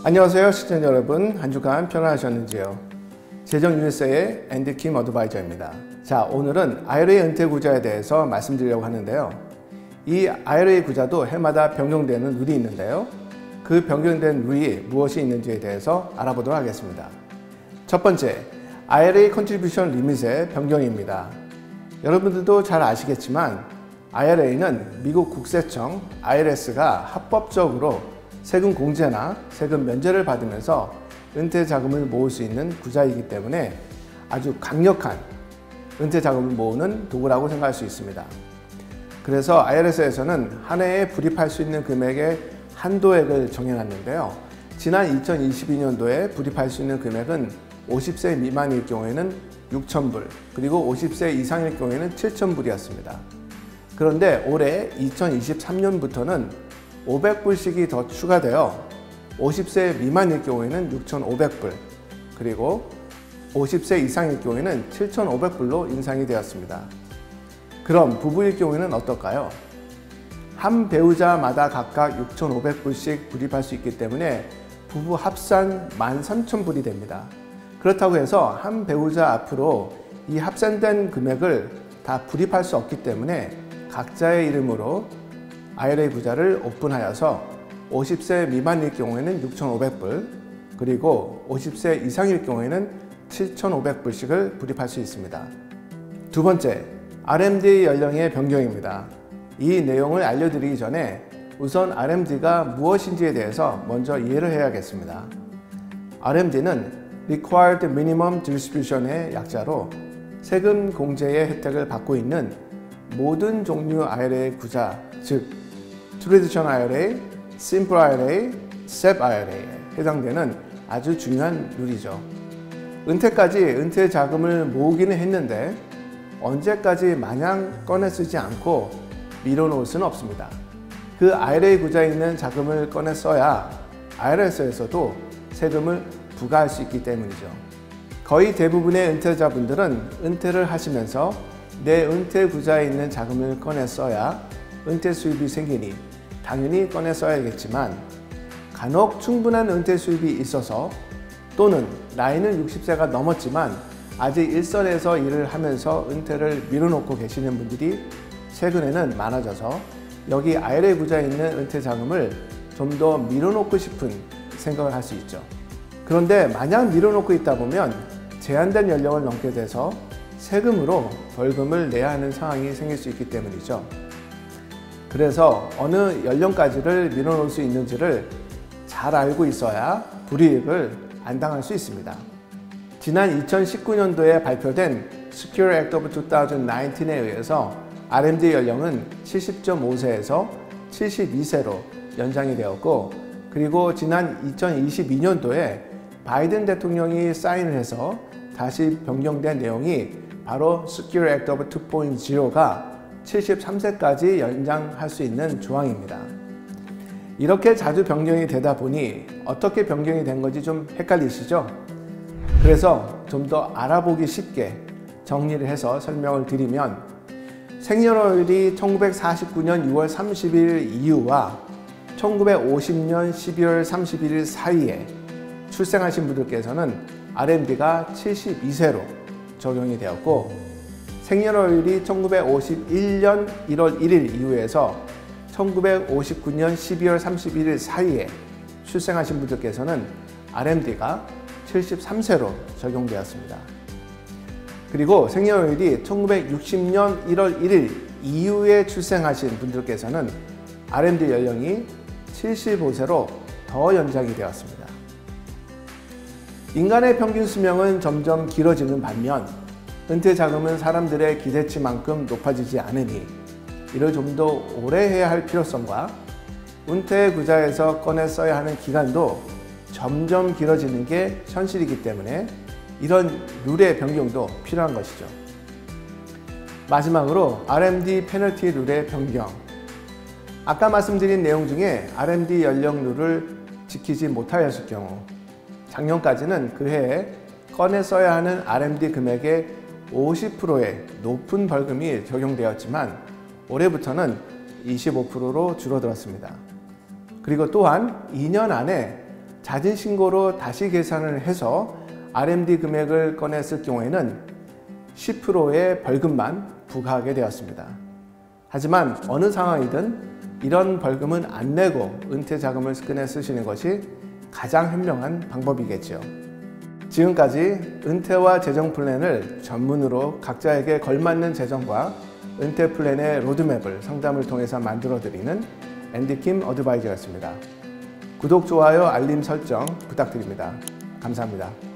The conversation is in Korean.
안녕하세요 시청자 여러분, 한 주간 편안하셨는지요? 재정유일세의 앤디킴 어드바이저입니다. 자, 오늘은 IRA 은퇴 구자에 대해서 말씀드리려고 하는데요. 이 IRA 구자도 해마다 변경되는 룰이 있는데요. 그 변경된 룰이 무엇이 있는지에 대해서 알아보도록 하겠습니다. 첫 번째, IRA 컨트리뷰션 리밋의 변경입니다. 여러분들도 잘 아시겠지만 IRA는 미국 국세청 IRS가 합법적으로 세금 공제나 세금 면제를 받으면서 은퇴 자금을 모을 수 있는 구자이기 때문에 아주 강력한 은퇴 자금을 모으는 도구라고 생각할 수 있습니다. 그래서 IRS에서는 한 해에 불입할 수 있는 금액의 한도액을 정해놨는데요. 지난 2022년도에 불입할 수 있는 금액은 50세 미만일 경우에는 6,000불, 그리고 50세 이상일 경우에는 7,000불이었습니다. 그런데 올해 2023년부터는 500불씩이 더 추가되어 50세 미만일 경우에는 6,500불, 그리고 50세 이상일 경우에는 7,500불로 인상이 되었습니다. 그럼 부부일 경우에는 어떨까요? 한 배우자마다 각각 6,500불씩 불입할 수 있기 때문에 부부 합산 13,000불이 됩니다. 그렇다고 해서 한 배우자 앞으로 이 합산된 금액을 다 불입할 수 없기 때문에 각자의 이름으로 IRA 구자를 오픈하여서 50세 미만일 경우에는 6,500불, 그리고 50세 이상일 경우에는 7,500불씩을 불입할 수 있습니다. 두 번째, RMD 연령의 변경입니다. 이 내용을 알려드리기 전에 우선 RMD가 무엇인지에 대해서 먼저 이해를 해야겠습니다. RMD는 Required Minimum Distribution의 약자로 세금 공제의 혜택을 받고 있는 모든 종류 IRA 구자, 즉 Traditional IRA, Simple IRA, SEP IRA에 해당되는 아주 중요한 룰이죠. 은퇴까지 은퇴 자금을 모으기는 했는데 언제까지 마냥 꺼내 쓰지 않고 밀어놓을 수는 없습니다. 그 IRA 구자에 있는 자금을 꺼내 써야 IRS에서도 세금을 부과할 수 있기 때문이죠. 거의 대부분의 은퇴자분들은 은퇴를 하시면서 내 은퇴 구자에 있는 자금을 꺼내 써야 은퇴 수입이 생기니 당연히 꺼내 써야겠지만, 간혹 충분한 은퇴 수입이 있어서 또는 나이는 60세가 넘었지만 아직 일선에서 일을 하면서 은퇴를 미뤄놓고 계시는 분들이 최근에는 많아져서 여기 IRA 구자에 있는 은퇴 자금을 좀 더 미뤄놓고 싶은 생각을 할 수 있죠. 그런데 만약 미뤄놓고 있다 보면 제한된 연령을 넘게 돼서 세금으로 벌금을 내야 하는 상황이 생길 수 있기 때문이죠. 그래서 어느 연령까지를 밀어놓을 수 있는지를 잘 알고 있어야 불이익을 안 당할 수 있습니다. 지난 2019년도에 발표된 Secure Act of 2019에 의해서 RMD 연령은 70.5세에서 72세로 연장이 되었고, 그리고 지난 2022년도에 바이든 대통령이 사인을 해서 다시 변경된 내용이 바로 Secure Act of 2.0가 73세까지 연장할 수 있는 조항입니다. 이렇게 자주 변경이 되다 보니 어떻게 변경이 된 건지 좀 헷갈리시죠? 그래서 좀 더 알아보기 쉽게 정리를 해서 설명을 드리면, 생년월일이 1949년 6월 30일 이후와 1950년 12월 31일 사이에 출생하신 분들께서는 RMD가 72세로 적용이 되었고, 생년월일이 1951년 1월 1일 이후에서 1959년 12월 31일 사이에 출생하신 분들께서는 RMD가 73세로 적용되었습니다. 그리고 생년월일이 1960년 1월 1일 이후에 출생하신 분들께서는 RMD 연령이 75세로 더 연장이 되었습니다. 인간의 평균 수명은 점점 길어지는 반면 은퇴 자금은 사람들의 기대치만큼 높아지지 않으니 이를 좀 더 오래 해야 할 필요성과 은퇴 구자에서 꺼내 써야 하는 기간도 점점 길어지는 게 현실이기 때문에 이런 룰의 변경도 필요한 것이죠. 마지막으로 RMD 페널티 룰의 변경. 아까 말씀드린 내용 중에 RMD 연령 룰을 지키지 못하였을 경우 작년까지는 그 해에 꺼내 써야 하는 RMD 금액의 50%의 높은 벌금이 적용되었지만 올해부터는 25%로 줄어들었습니다. 그리고 또한 2년 안에 자진 신고로 다시 계산을 해서 RMD 금액을 꺼냈을 경우에는 10%의 벌금만 부과하게 되었습니다. 하지만 어느 상황이든 이런 벌금은 안 내고 은퇴 자금을 꺼내 쓰시는 것이 가장 현명한 방법이겠죠. 지금까지 은퇴와 재정 플랜을 전문으로 각자에게 걸맞는 재정과 은퇴 플랜의 로드맵을 상담을 통해서 만들어드리는 앤디킴 어드바이저였습니다. 구독, 좋아요, 알림 설정 부탁드립니다. 감사합니다.